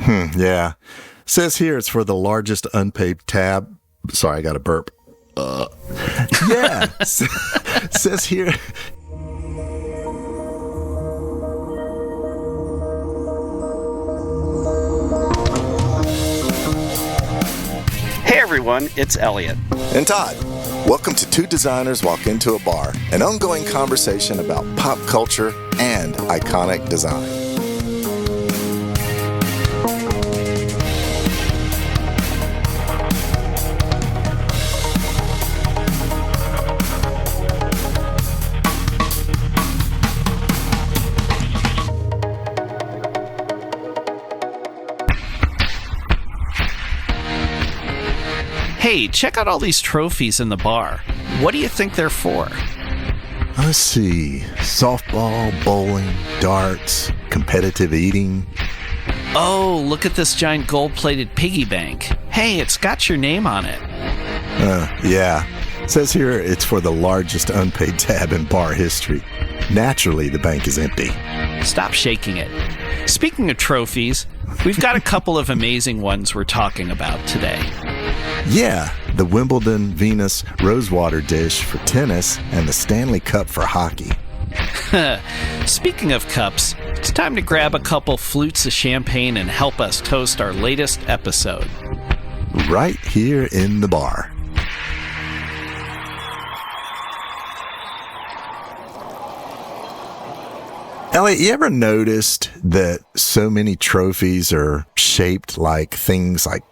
Yeah. Says here it's for the largest unpaid tab. Sorry, I got a burp. Yeah. Says here. Hey everyone, it's Elliot. And Todd. Welcome to Two Designers Walk Into a Bar, an ongoing conversation about pop culture and iconic design. Hey, check out all these trophies in the bar. What do you think they're for? Let's see. Softball, bowling, darts, competitive eating. Oh, look at this giant gold-plated piggy bank. Hey, it's got your name on it. Yeah. It says here it's for the largest unpaid tab in bar history. Naturally, the bank is empty. Stop shaking it. Speaking of trophies, we've got a couple of amazing ones we're talking about today. Yeah, the Wimbledon Venus Rosewater dish for tennis and the Stanley Cup for hockey. Speaking of cups, it's time to grab a couple flutes of champagne and help us toast our latest episode. Right here in the bar. Elliot, you ever noticed that so many trophies are shaped like things like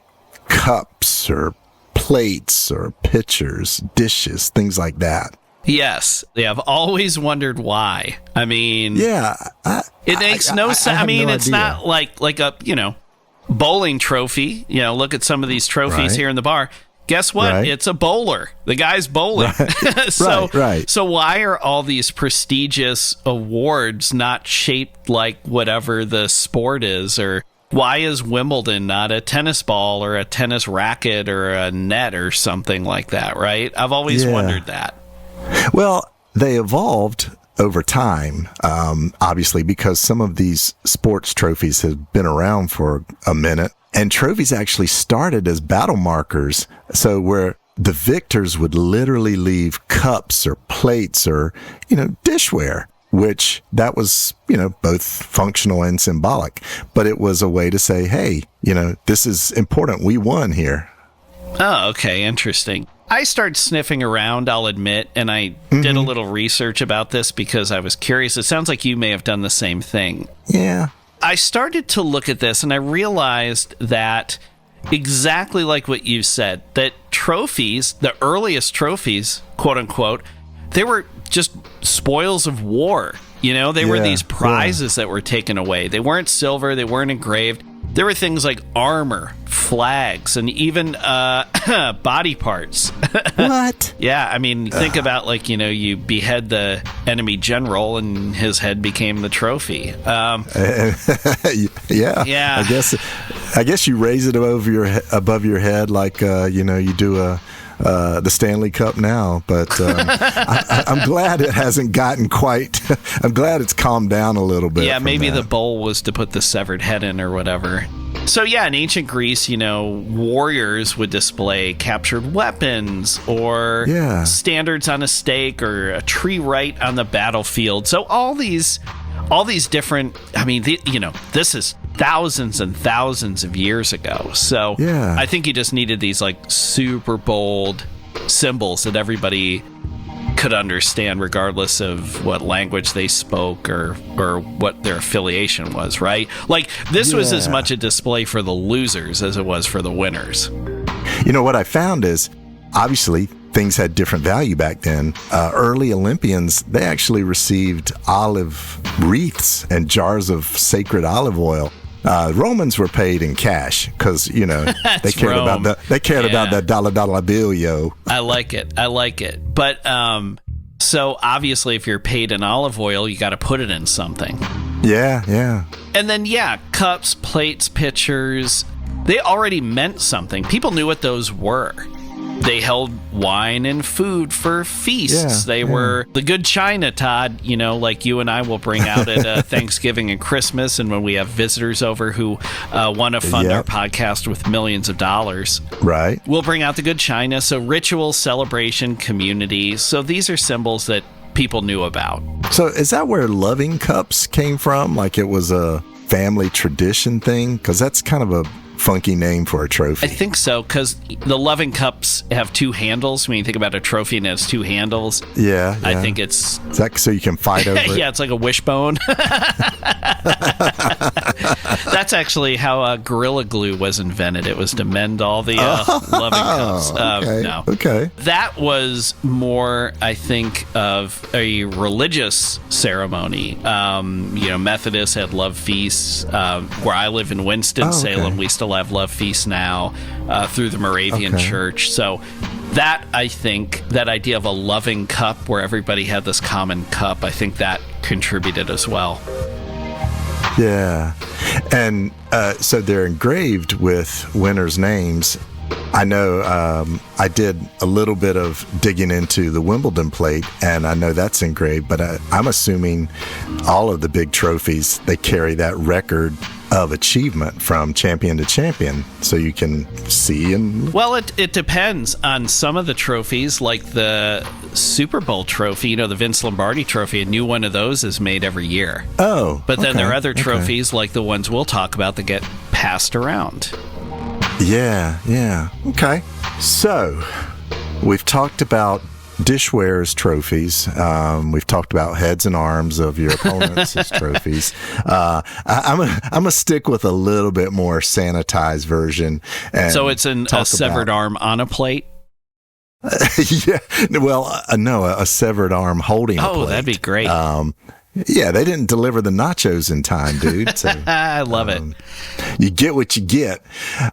cups or plates or pitchers, dishes, things like that? Yes. Yeah, I've always wondered why. I mean, yeah, it makes no sense. I mean, it's not like a, bowling trophy. Look at some of these trophies here in the bar. Guess what? Right. It's a bowler. The guy's bowling. Right. right. So why are all these prestigious awards not shaped like whatever the sport is? Or why is Wimbledon not a tennis ball or a tennis racket or a net or something like that, right? I've always wondered that. Well, they evolved over time, obviously, because some of these sports trophies have been around for a minute. And trophies actually started as battle markers. So where the victors would literally leave cups or plates or, dishware, which that was, both functional and symbolic. But it was a way to say, hey, this is important. We won here. Oh, okay. Interesting. I started sniffing around, I'll admit, and I did a little research about this because I was curious. It sounds like you may have done the same thing. Yeah. I started to look at this and I realized that exactly like what you said, that trophies, the earliest trophies, quote unquote, they were just spoils of war. They were these prizes that were taken away. They weren't silver. They weren't engraved. There were things like armor, flags, and even body parts. What? Yeah, I mean, think about you behead the enemy general and his head became the trophy. Yeah. I guess you raise it above your head like you do the Stanley Cup now, but I'm glad it hasn't gotten quite. I'm glad it's calmed down a little bit. Yeah, maybe the bowl was to put the severed head in or whatever. So yeah, in ancient Greece, warriors would display captured weapons or standards on a stake or a tree right on the battlefield. So all these different. I mean, this is thousands and thousands of years ago. So I think you just needed these super bold symbols that everybody could understand regardless of what language they spoke or what their affiliation was, right? This was as much a display for the losers as it was for the winners. What I found is obviously things had different value back then. Early Olympians, they actually received olive wreaths and jars of sacred olive oil. Romans were paid in cash because they cared about that dollar bill, yo. I like it. But so obviously, if you're paid in olive oil, you got to put it in something. Yeah. And then cups, plates, pitchers, they already meant something. People knew what those were. They held wine and food for feasts. They were the good china, Todd, like you and I will bring out at Thanksgiving and Christmas, and when we have visitors over who want to fund our podcast with millions of dollars. Right. We'll bring out the good china. So ritual, celebration, community. So these are symbols that people knew about. So is that where loving cups came from? Like it was a family tradition thing? Because that's kind of a funky name for a trophy. I think so, because the loving cups have two handles. When you think about a trophy and it has two handles, I think it's... Is that so you can fight over it? Yeah, it's like a wishbone. That's actually how Gorilla Glue was invented. It was to mend all the loving cups. No. Okay. That was more, I think, of a religious ceremony. Methodists had love feasts. Where I live in Winston-Salem, we still have love feasts now through the Moravian Church. So that, I think, that idea of a loving cup where everybody had this common cup, I think that contributed as well. Yeah. And so they're engraved with winners' names. I know I did a little bit of digging into the Wimbledon plate, and I know that's engraved, but I'm assuming all of the big trophies, they carry that record of achievement from champion to champion, so you can see and... Well, it depends on some of the trophies, like the Super Bowl trophy, the Vince Lombardi trophy. A new one of those is made every year. Oh, but then there are other trophies, like the ones we'll talk about, that get passed around. Yeah. Okay. So, we've talked about dishware's trophies. We've talked about heads and arms of your opponents as trophies. I'm gonna stick with a little bit more sanitized version. And so it's a severed arm on a plate? Yeah. Well, no, a severed arm holding a plate. Oh, that'd be great. Yeah, they didn't deliver the nachos in time, dude. So, I love it. You get what you get.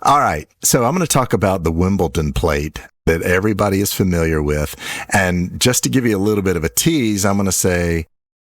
All right. So I'm going to talk about the Wimbledon plate that everybody is familiar with. And just to give you a little bit of a tease, I'm going to say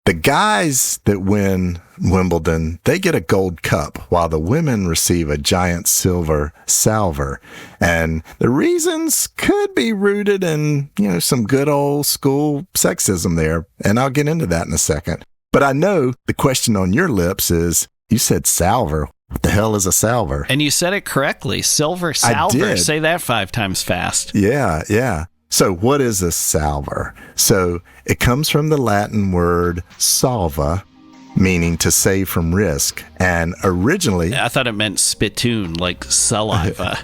the guys that win Wimbledon, they get a gold cup, while the women receive a giant silver salver. And the reasons could be rooted in, some good old school sexism there. And I'll get into that in a second. But I know the question on your lips is, you said salver. What the hell is a salver? And you said it correctly. Silver salver. I did. Say that 5 times fast. Yeah. So what is a salver? So it comes from the Latin word salva, meaning to save from risk. And originally... I thought it meant spittoon, like saliva.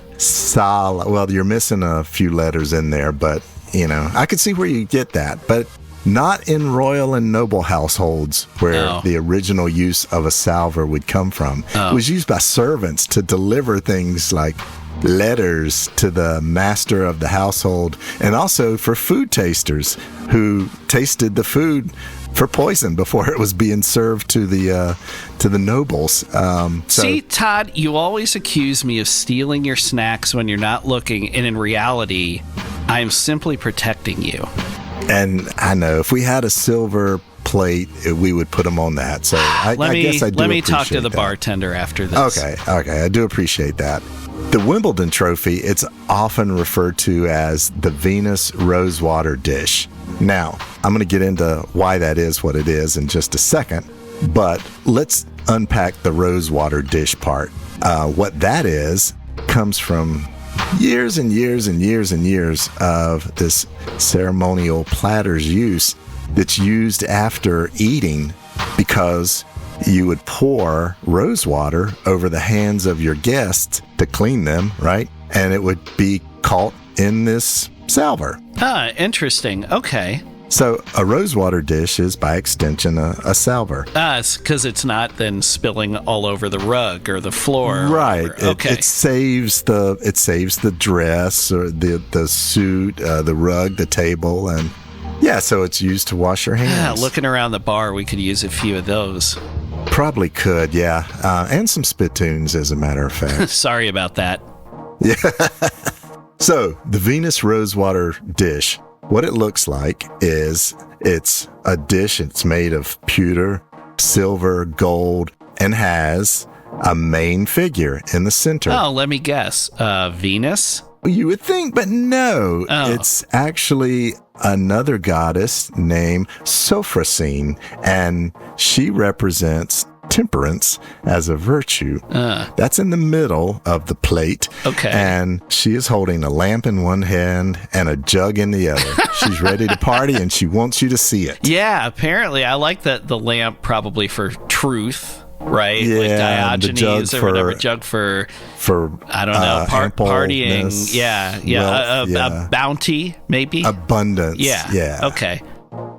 Well, you're missing a few letters in there, but, I could see where you get that. But not in royal and noble households where the original use of a salver would come from. It was used by servants to deliver things like letters to the master of the household, and also for food tasters who tasted the food for poison before it was being served to the nobles. See, Todd, you always accuse me of stealing your snacks when you're not looking, and in reality, I am simply protecting you. And I know if we had a silver plate, we would put them on that. So I guess I do. Let me talk to the that. Bartender after this. Okay, I do appreciate that. The Wimbledon trophy, it's often referred to as the Venus Rosewater dish. Now, I'm going to get into why that is what it is in just a second, but let's unpack the Rosewater dish part. What that is comes from years and years and years and years of this ceremonial platter's use that's used after eating, because you would pour rose water over the hands of your guests to clean them, right? And it would be caught in this salver. Interesting. Okay. So a rosewater dish is, by extension, a salver. It's because it's not then spilling all over the rug or the floor. Right. Okay. It saves the dress or the suit, the rug, the table, and so it's used to wash your hands. Looking around the bar, we could use a few of those. Probably could, yeah. And some spittoons, as a matter of fact. Sorry about that. Yeah. So the Venus Rosewater dish, what it looks like is it's a dish. It's made of pewter, silver, gold, and has a main figure in the center. Oh, let me guess. Venus? You would think, but no. Oh. It's actually another goddess named Sophrosine, and she represents temperance as a virtue. That's in the middle of the plate. Okay. And she is holding a lamp in one hand and a jug in the other. She's ready to party, and she wants you to see it. Yeah, apparently. I like the lamp probably for truth, right? Yeah, like Diogenes or whatever. Jug for I don't know, partying. Yeah. Wealth, a bounty, maybe? Abundance. Yeah. Okay.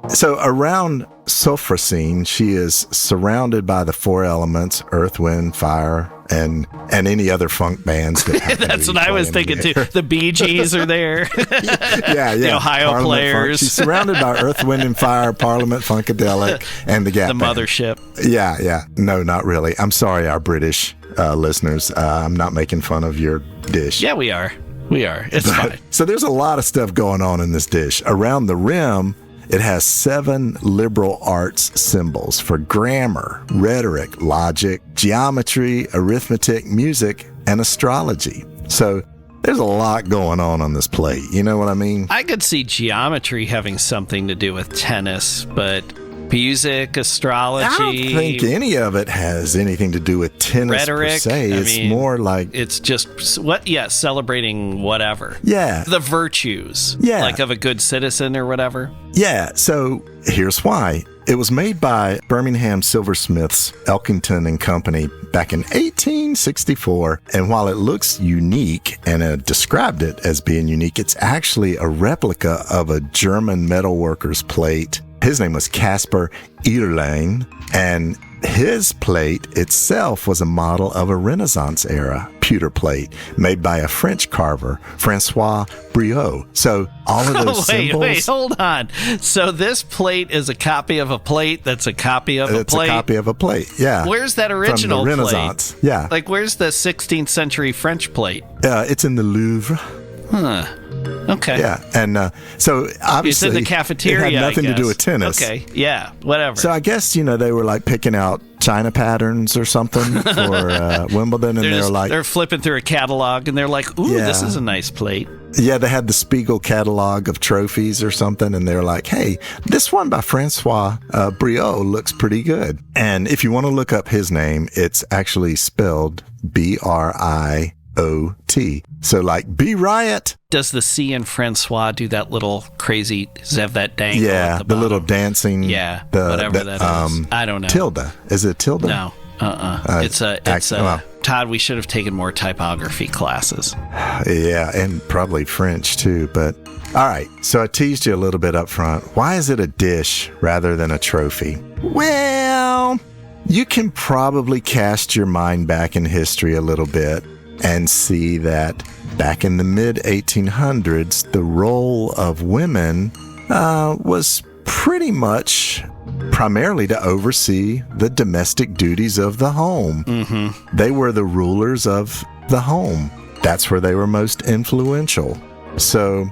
So around Sophrosine, she is surrounded by the four elements: earth, wind, fire, and any other funk bands. That's what I was thinking too. The Bee Gees are there. Yeah. The Ohio Parliament Players. Funk. She's surrounded by earth, wind, and fire, Parliament, Funkadelic, and the Gap The Band. Mothership. Yeah. No, not really. I'm sorry, our British listeners. I'm not making fun of your dish. Yeah, we are. It's fine. So there's a lot of stuff going on in this dish. Around the rim, it has 7 liberal arts symbols for grammar, rhetoric, logic, geometry, arithmetic, music, and astrology. So there's a lot going on this plate. You know what I mean? I could see geometry having something to do with tennis, but music, astrology. I don't think any of it has anything to do with tennis rhetoric, per se. It's more like it's just celebrating whatever. Yeah. The virtues. Yeah. Like of a good citizen or whatever. Yeah, so here's why. It was made by Birmingham silversmiths Elkington and Company back in 1864. And while it looks unique and described it as being unique, it's actually a replica of a German metalworker's plate. His name was Caspar Ederlein, and his plate itself was a model of a Renaissance era pewter plate made by a French carver, Francois Briot. So all of those symbols. Wait, hold on. So this plate is a copy of a plate that's a copy of a plate? It's a copy of a plate, yeah. Where's that original From the Renaissance, plate? yeah. Like, where's the 16th century French plate? It's in the Louvre. Huh. Okay. Yeah, and so obviously it's in the cafeteria. It had nothing to do with tennis. Okay, yeah, whatever. So I guess they were like picking out China patterns or something for Wimbledon, and they're flipping through a catalog, and they're like, "Ooh, this is a nice plate." Yeah, they had the Spiegel catalog of trophies or something, and they're like, "Hey, this one by Francois Briot looks pretty good." And if you want to look up his name, it's actually spelled Briot. So like B Riot. Does the C in Francois do that little crazy, does it have that dangle? Yeah, at the little dancing. Yeah, whatever that is. I don't know. Tilde. Is it tilde? No. Todd, we should have taken more typography classes. Yeah, and probably French too, but all right. So I teased you a little bit up front. Why is it a dish rather than a trophy? Well, you can probably cast your mind back in history a little bit and see that back in the mid-1800s, the role of women was pretty much primarily to oversee the domestic duties of the home. Mm-hmm. They were the rulers of the home. That's where they were most influential. So,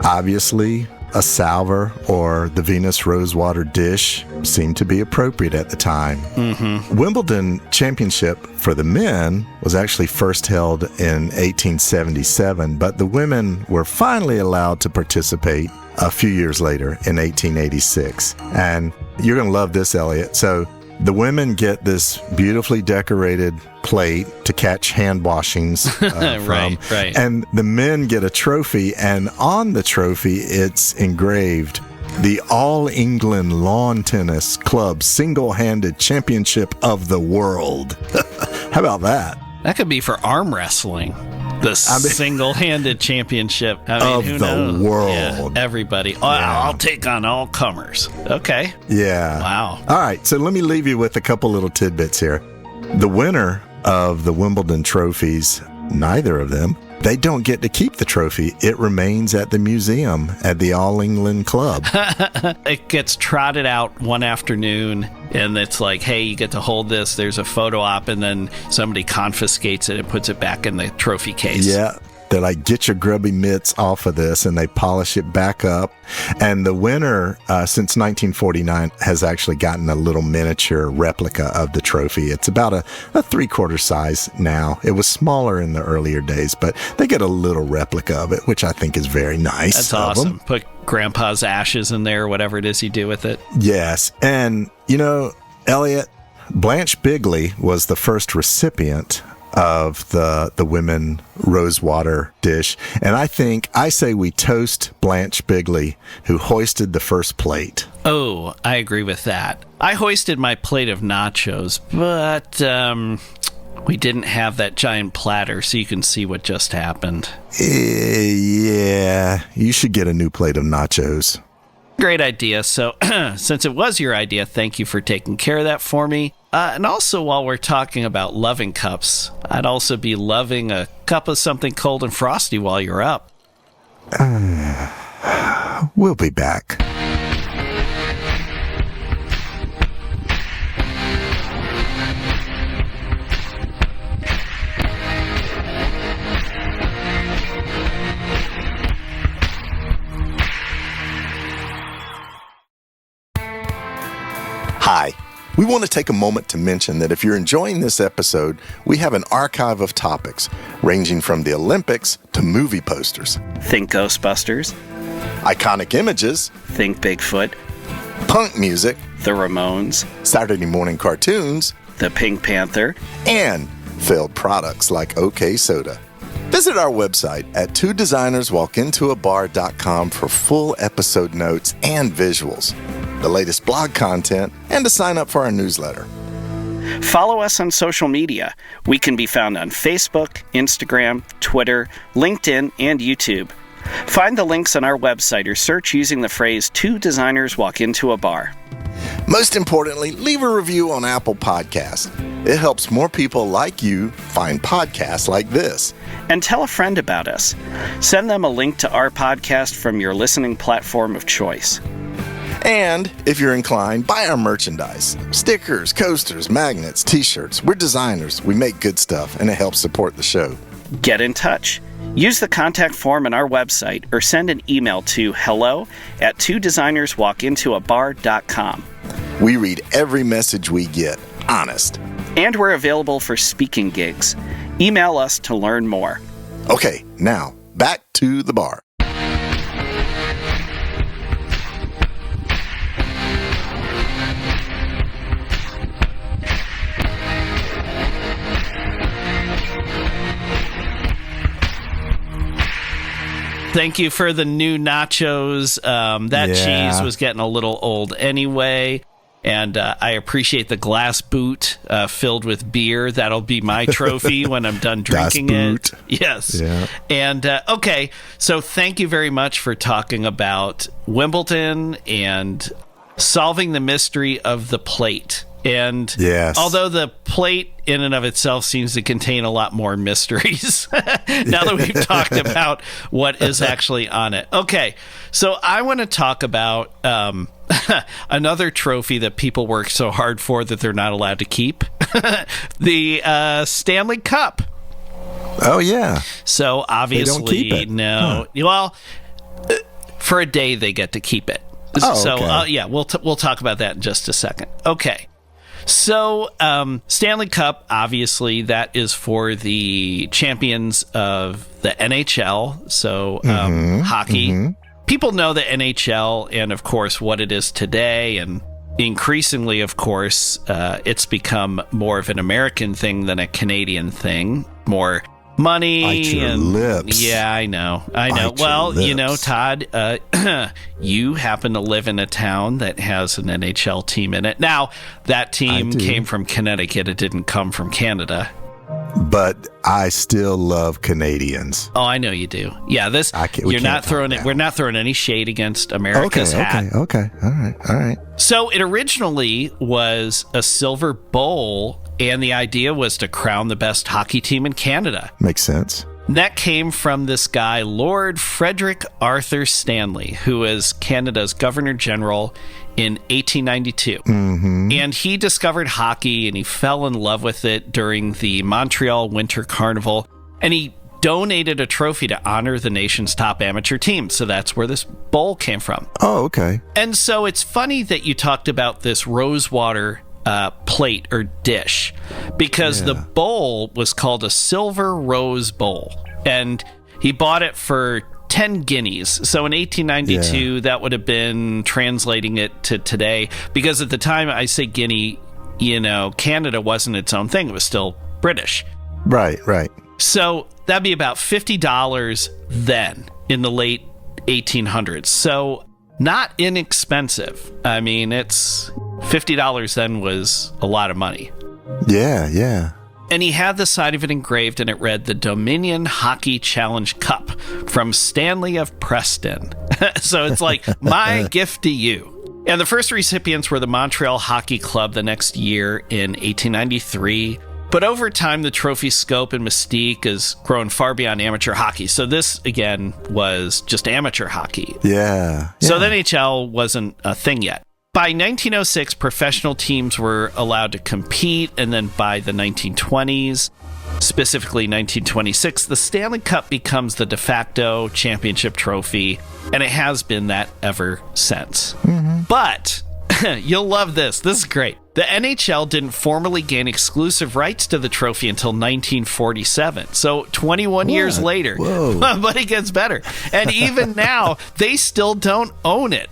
obviously, a salver or the Venus Rosewater dish seemed to be appropriate at the time. Mm-hmm. Wimbledon championship for the men was actually first held in 1877, but the women were finally allowed to participate a few years later in 1886. And you're going to love this, Elliot. So the women get this beautifully decorated plate to catch hand washings from. Right. And the men get a trophy, and on the trophy, it's engraved, the All England Lawn Tennis Club Single-Handed Championship of the World. How about that? That could be for arm wrestling. The single-handed championship of the world. Yeah, everybody. I'll take on all comers. Okay. Yeah. Wow. All right. So let me leave you with a couple little tidbits here. The winner of the Wimbledon trophies, neither of them, they don't get to keep the trophy. It remains at the museum at the All England Club. It gets trotted out one afternoon, and it's like, hey, you get to hold this. There's a photo op, and then somebody confiscates it and puts it back in the trophy case. Yeah. They're like, get your grubby mitts off of this, and they polish it back up. And the winner, since 1949, has actually gotten a little miniature replica of the trophy. It's about a 3/4 size now. It was smaller in the earlier days, but they get a little replica of it, which I think is very nice. That's awesome. Put Grandpa's ashes in there, whatever it is you do with it. Yes. And, Elliot, Blanche Bigley was the first recipient of the women Rosewater dish. And I say we toast Blanche Bigley, who hoisted the first plate. Oh, I agree with that. I hoisted my plate of nachos, but we didn't have that giant platter, so you can see what just happened. Yeah, you should get a new plate of nachos. Great idea. So since it was your idea, thank you for taking care of that for me. And also, while we're talking about loving cups, I'd also be loving a cup of something cold and frosty while you're up. We'll be back. Hi. We want to take a moment to mention that if you're enjoying this episode, we have an archive of topics ranging from the Olympics to movie posters. Think Ghostbusters. Iconic images. Think Bigfoot. Punk music. The Ramones. Saturday morning cartoons. The Pink Panther. And failed products like OK Soda. Visit our website at twodesignerswalkintoabar.com for full episode notes and visuals, the latest blog content, and to sign up for our newsletter. Follow us on social media. We can be found on Facebook, Instagram, Twitter, LinkedIn, and YouTube. Find the links on our website or search using the phrase Two Designers Walk Into a Bar. Most importantly, leave a review on Apple Podcasts. It helps more people like you find podcasts like this. And tell a friend about us. Send them a link to our podcast from your listening platform of choice. And if you're inclined, buy our merchandise. Stickers, coasters, magnets, t-shirts. We're designers. We make good stuff, and it helps support the show. Get in touch. Use the contact form on our website or send an email to hello@twodesignerswalkintoabar.com. We read every message we get. Honest. And we're available for speaking gigs. Email us to learn more. Okay, now, back to the bar. Thank you for the new nachos. That cheese was getting a little old anyway. And I appreciate the glass boot filled with beer. That'll be my trophy when I'm done drinking it. Yes. Yeah. And okay, so thank you very much for talking about Wimbledon and solving the mystery of the plate. And although the plate in and of itself seems to contain a lot more mysteries, now that we've talked about what is actually on it. Okay, so I want to talk about another trophy that people work so hard for that they're not allowed to keep, the Stanley Cup. Oh, yeah. So obviously, they don't keep it. No. Huh. Well, for a day they get to keep it. Oh, so okay. We'll talk about that in just a second. Okay. So, Stanley Cup, obviously, that is for the champions of the NHL, so hockey. Mm-hmm. People know the NHL and, of course, what it is today, and increasingly, of course, it's become more of an American thing than a Canadian thing. More money. Bite your lips. Yeah, I know. Well, you know, Todd, you happen to live in a town that has an NHL team in it. Now, that team came from Connecticut. It didn't come from Canada. But I still love Canadians. Oh, I know you do. Yeah, we're not throwing any shade against America's hat. Okay. All right. So it originally was a silver bowl, and the idea was to crown the best hockey team in Canada. Makes sense. That came from this guy, Lord Frederick Arthur Stanley, who was Canada's Governor General in 1892. Mm-hmm. And he discovered hockey, and he fell in love with it during the Montreal Winter Carnival. And he donated a trophy to honor the nation's top amateur team. So that's where this bowl came from. Oh, okay. And so it's funny that you talked about this Rosewater plate or dish, because the bowl was called a Silver Rose Bowl. And he bought it for 10 guineas. So in 1892, that would have been, translating it to today, because at the time I say guinea, Canada wasn't its own thing. It was still British. Right. So that'd be about $50 then in the late 1800s. So not inexpensive. I mean, it's $50 then was a lot of money. Yeah. And he had the side of it engraved, and it read, "The Dominion Hockey Challenge Cup from Stanley of Preston." So it's like, my gift to you. And the first recipients were the Montreal Hockey Club the next year in 1893. But over time, the trophy's scope and mystique has grown far beyond amateur hockey. So this, again, was just amateur hockey. Yeah. So the NHL wasn't a thing yet. By 1906, professional teams were allowed to compete, and then by the 1920s, specifically 1926, the Stanley Cup becomes the de facto championship trophy, and it has been that ever since. Mm-hmm. But you'll love this. This is great. The NHL didn't formally gain exclusive rights to the trophy until 1947. So 21 years later. Whoa. But it gets better. And even now, they still don't own it.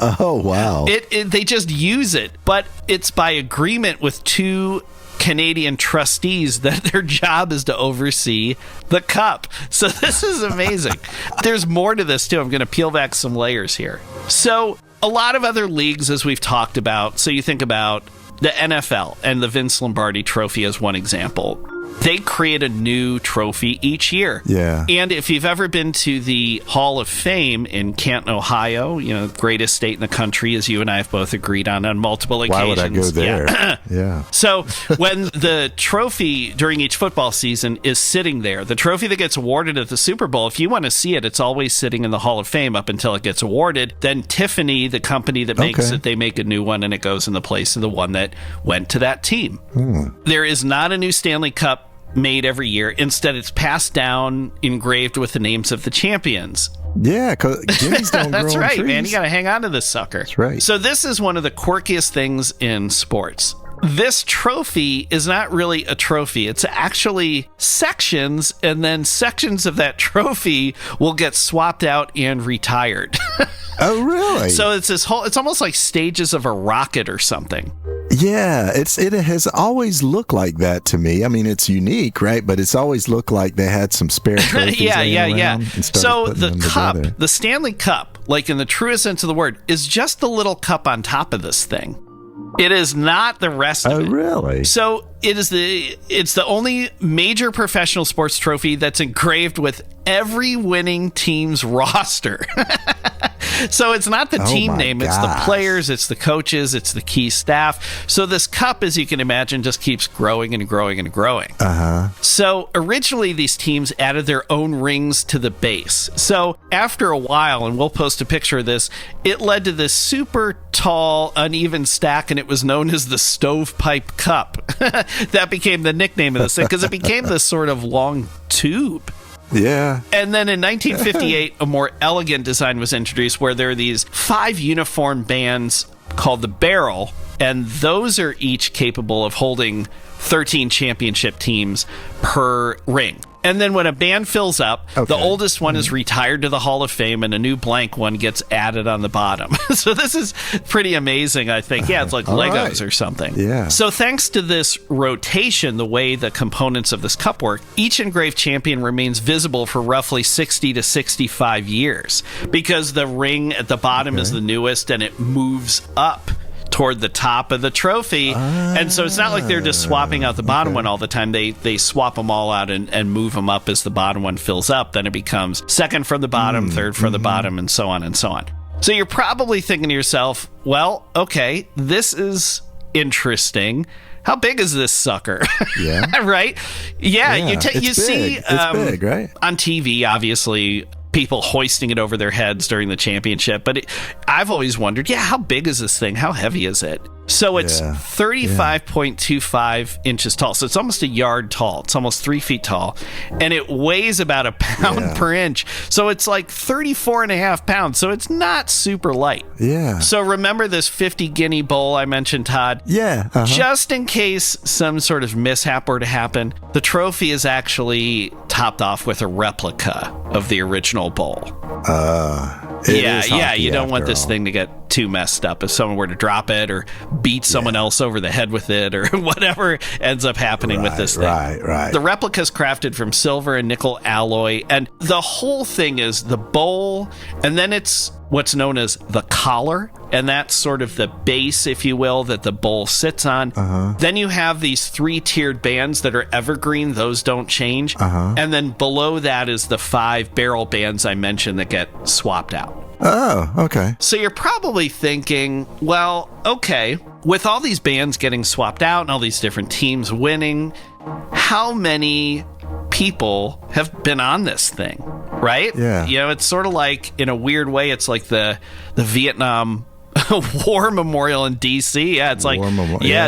Oh, wow. They just use it, but it's by agreement with two Canadian trustees that their job is to oversee the cup. So this is amazing. There's more to this, too. I'm going to peel back some layers here. So a lot of other leagues, as we've talked about, so you think about the NFL and the Vince Lombardi Trophy as one example. They create a new trophy each year. Yeah. And if you've ever been to the Hall of Fame in Canton, Ohio, the greatest state in the country, as you and I have both agreed on multiple occasions. Why would I go there? Yeah. So when the trophy during each football season is sitting there, the trophy that gets awarded at the Super Bowl, if you want to see it, it's always sitting in the Hall of Fame up until it gets awarded. Then Tiffany, the company that makes it, they make a new one, and it goes in the place of the one that went to that team. There is not a new Stanley Cup made every year. Instead, it's passed down, engraved with the names of the champions. Yeah, because guineas don't grow That's on right, trees. man. You got to hang on to this sucker. That's right. So this is one of the quirkiest things in sports. This trophy is not really a trophy. It's actually sections, and then sections of that trophy will get swapped out and retired. Oh, really? So it's almost like stages of a rocket or something. Yeah, it has always looked like that to me. I mean, it's unique, right? But it's always looked like they had some spare trophies. Yeah. So the cup, together. the Stanley Cup, like in the truest sense of the word, is just the little cup on top of this thing. It is not the rest of it. Oh, really? So it's the only major professional sports trophy that's engraved with every winning team's roster. So it's not the team name, it's the players, it's the coaches, it's the key staff. So this cup, as you can imagine, just keeps growing and growing and growing. So originally these teams added their own rings to the base. So after a while, and we'll post a picture of this, it led to this super tall, uneven stack, and it was known as the Stovepipe Cup. That became the nickname of this thing, because it became this sort of long tube. Yeah. And then in 1958, a more elegant design was introduced where there are these 5 uniform bands called the barrel, and those are each capable of holding 13 championship teams per ring. And then when a band fills up, the oldest one is retired to the Hall of Fame, and a new blank one gets added on the bottom. So this is pretty amazing, I think. Yeah, it's like Legos or something. Yeah. So thanks to this rotation, the way the components of this cup work, each engraved champion remains visible for roughly 60 to 65 years, because the ring at the bottom is the newest, and it moves up toward the top of the trophy. And so it's not like they're just swapping out the bottom one all the time. They swap them all out and move them up as the bottom one fills up. Then it becomes second from the bottom, third from the bottom, and so on and so on. So you're probably thinking to yourself, well, okay, this is interesting. How big is this sucker? Yeah. Right? Yeah, you see it's big, right? on TV, obviously, people hoisting it over their heads during the championship. But I've always wondered, how big is this thing? How heavy is it? So it's 35.25 inches tall. So it's almost a yard tall. It's almost 3 feet tall. And it weighs about a pound per inch. So it's like 34 and a half pounds. So it's not super light. Yeah. So remember this 50 guinea bowl I mentioned, Todd? Yeah. Just in case some sort of mishap were to happen, the trophy is actually topped off with a replica of the original bowl. You don't want this thing to get too messed up if someone were to drop it or beat someone else over the head with it or whatever ends up happening with this thing. Right. The replica is crafted from silver and nickel alloy, and the whole thing is the bowl, and then it's what's known as the collar, and that's sort of the base, if you will, that the bowl sits on. Then you have these 3-tiered bands that are evergreen. Those don't change. And then below that is the 5 barrel bands I mentioned that get swapped out. Oh, okay. So you're probably thinking, well, okay, with all these bands getting swapped out and all these different teams winning, how many people have been on this thing, right? Yeah. It's sort of like, in a weird way, it's like the Vietnam War Memorial in DC. Yeah, it's like,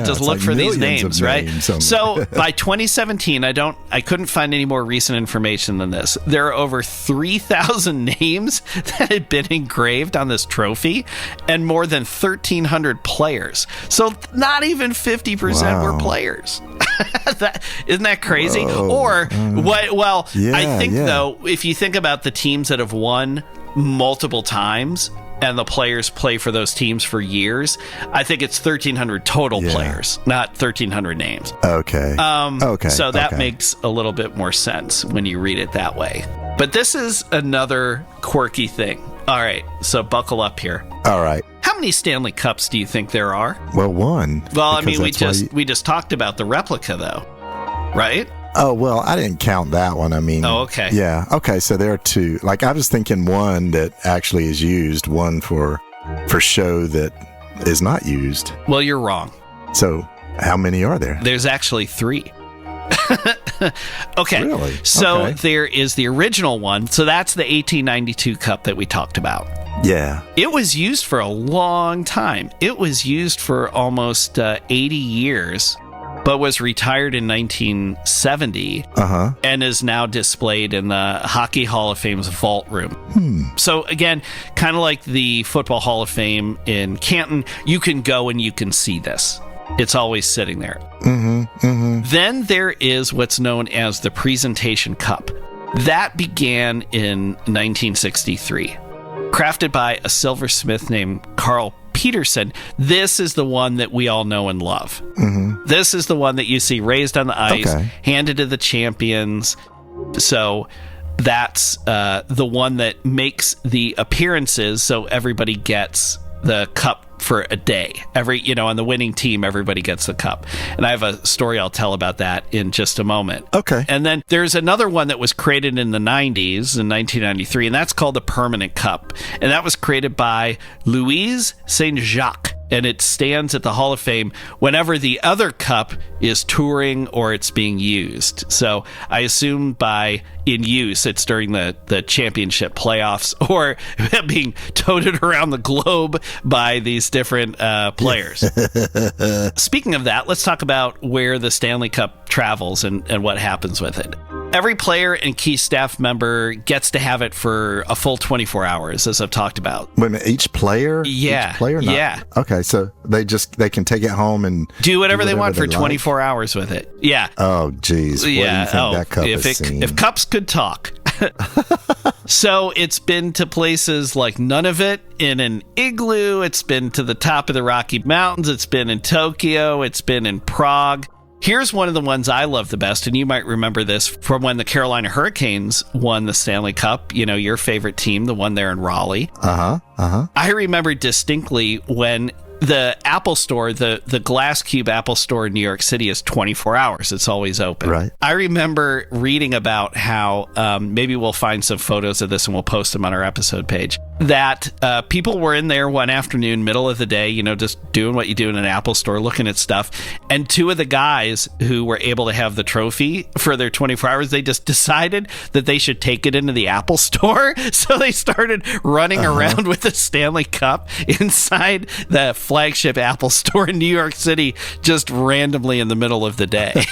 just look for these names, right? So by 2017, I couldn't find any more recent information than this. There are over 3,000 names that had been engraved on this trophy and more than 1,300 players. So not even 50% were players. Isn't that crazy? Whoa. Or what? Well, I think though, if you think about the teams that have won multiple times and the players play for those teams for years, I think it's 1,300 total players, not 1,300 names. Okay. So that makes a little bit more sense when you read it that way. But this is another quirky thing. All right, so buckle up here. All right. How many Stanley Cups do you think there are? Well, one. Well, I mean, we just talked about the replica, though, right? Oh, well, I didn't count that one. I mean... Oh, okay. Yeah. Okay, so there are 2. Like, I was thinking one that actually is used, one for show that is not used. Well, you're wrong. So, how many are there? There's actually 3. Okay. Really? So there is the original one. So that's the 1892 cup that we talked about. Yeah. It was used for a long time. It was used for almost 80 years, but was retired in 1970 and is now displayed in the Hockey Hall of Fame's vault room. So again, kind of like the Football Hall of Fame in Canton, you can go and you can see this. It's always sitting there. Then there is what's known as the Presentation Cup. That began in 1963. Crafted by a silversmith named Carl Peterson. This is the one that we all know and love. This is the one that you see raised on the ice, handed to the champions. So that's the one that makes the appearances, so everybody gets the cup for a day. On the winning team, everybody gets the cup. And I have a story I'll tell about that in just a moment. Okay. And then there's another one that was created in the 90s, in 1993, and that's called the Permanent Cup. And that was created by Louise Saint-Jacques. And it stands at the Hall of Fame whenever the other cup is touring or it's being used. So I assume by in use, it's during the championship playoffs or being toted around the globe by these different players. Speaking of that, let's talk about where the Stanley Cup travels and what happens with it. Every player and key staff member gets to have it for a full 24 hours, as I've talked about. Wait a minute, each player? Yeah. Each player? Yeah. Okay, so they can take it home and do whatever they want for 24 hours with it. Yeah. Oh, geez. Yeah. What do you think that cup has seen? If cups could talk. So it's been to places like Nunavut in an igloo. It's been to the top of the Rocky Mountains. It's been in Tokyo. It's been in Prague. Here's one of the ones I love the best, and you might remember this from when the Carolina Hurricanes won the Stanley Cup, your favorite team, the one there in Raleigh. I remember distinctly when the Apple Store, the Glass Cube Apple Store in New York City is 24 hours. It's always open. Right. I remember reading about how, maybe we'll find some photos of this and we'll post them on our episode page, that people were in there one afternoon, middle of the day, just doing what you do in an Apple store, looking at stuff. And two of the guys who were able to have the trophy for their 24 hours, they just decided that they should take it into the Apple store. So they started running around with the Stanley Cup inside the flagship Apple store in New York City, just randomly in the middle of the day.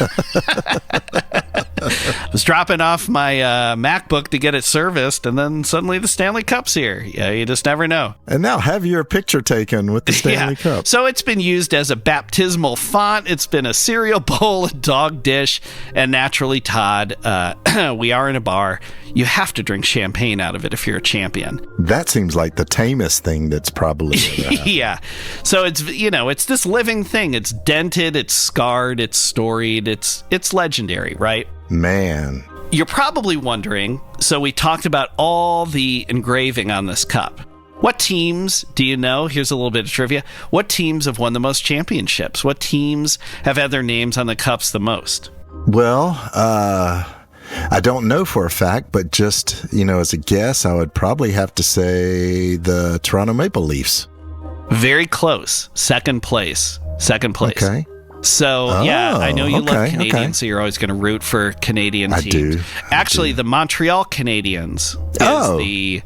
I was dropping off my MacBook to get it serviced, and then suddenly the Stanley Cup's here. Yeah, you just never know. And now have your picture taken with the Stanley Cup. So it's been used as a baptismal font. It's been a cereal bowl, a dog dish, and naturally, Todd, we are in a bar. You have to drink champagne out of it if you're a champion. That seems like the tamest thing that's probably yeah. So it's this living thing. It's dented, it's scarred, it's storied, it's legendary, right? Man. You're probably wondering, so we talked about all the engraving on this cup. What teams do you know? Here's a little bit of trivia. What teams have won the most championships? What teams have had their names on the cups the most? Well, I don't know for a fact, but just, as a guess, I would probably have to say the Toronto Maple Leafs. Very close. Second place. Okay. So, I know you love Canadians, so you're always going to root for Canadian teams. I do. Actually, the Montreal Canadiens is the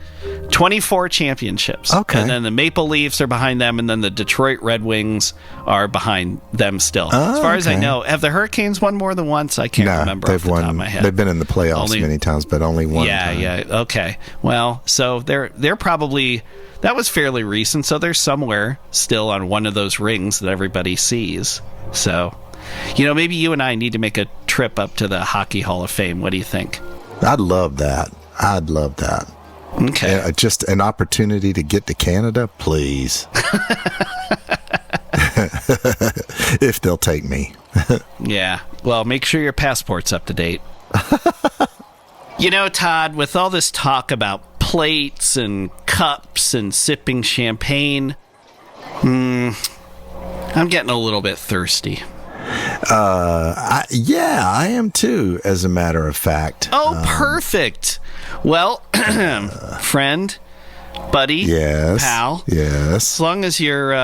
24 championships. Okay. And then the Maple Leafs are behind them, and then the Detroit Red Wings are behind them still. As far as I know, have the Hurricanes won more than once? I can't remember off the top of my head. They've been in the playoffs many times, but only one time. Yeah, okay. Well, so they're probably... That was fairly recent, so they're somewhere still on one of those rings that everybody sees. So, maybe you and I need to make a trip up to the Hockey Hall of Fame. What do you think? I'd love that. Okay. Just an opportunity to get to Canada, please. If they'll take me. Yeah. Well, make sure your passport's up to date. Todd, with all this talk about plates and cups and sipping champagne, I'm getting a little bit thirsty. I am too, as a matter of fact. Oh, perfect. Well, friend, buddy, pal. Yes. As long as you're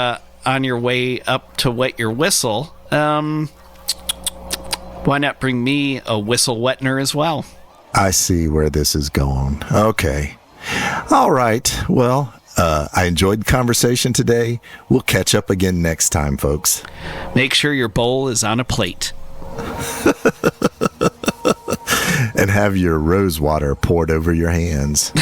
on your way up to wet your whistle, why not bring me a whistle wetner as well? I see where this is going. Okay. All right. Well, I enjoyed the conversation today. We'll catch up again next time, folks. Make sure your bowl is on a plate. And have your Rosewater poured over your hands.